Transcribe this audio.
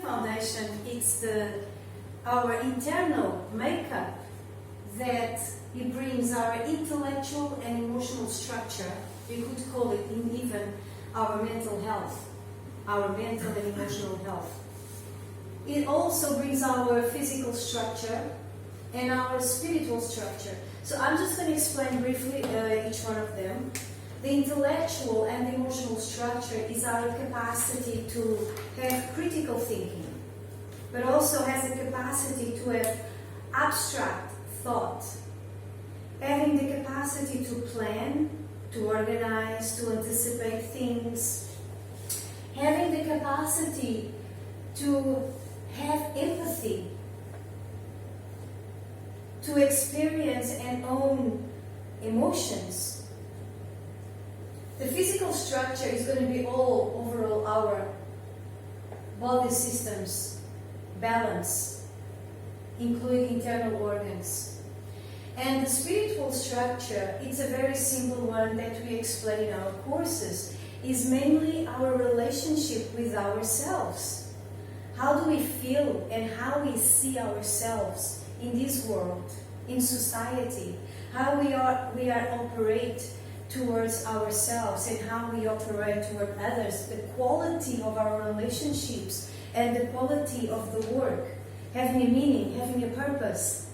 foundation, it's our internal makeup that it brings our intellectual and emotional structure. You could call it even our mental health, our mental and emotional health. It also brings our physical structure and our spiritual structure. So I'm just going to explain briefly each one of them. The intellectual and the emotional structure is our capacity to have critical thinking, but also has the capacity to have abstract thought, having the capacity to plan, to organize, to anticipate things, having the capacity to have empathy, to experience and own emotions. The physical structure is going to be overall our body systems, balance, including internal organs. And the spiritual structure, it's a very simple one that we explain in our courses, is mainly our relationship with ourselves. How do we feel and how we see ourselves in this world, in society, how we operate towards ourselves and how we operate toward others, the quality of our relationships and the quality of the work, having a meaning, having a purpose,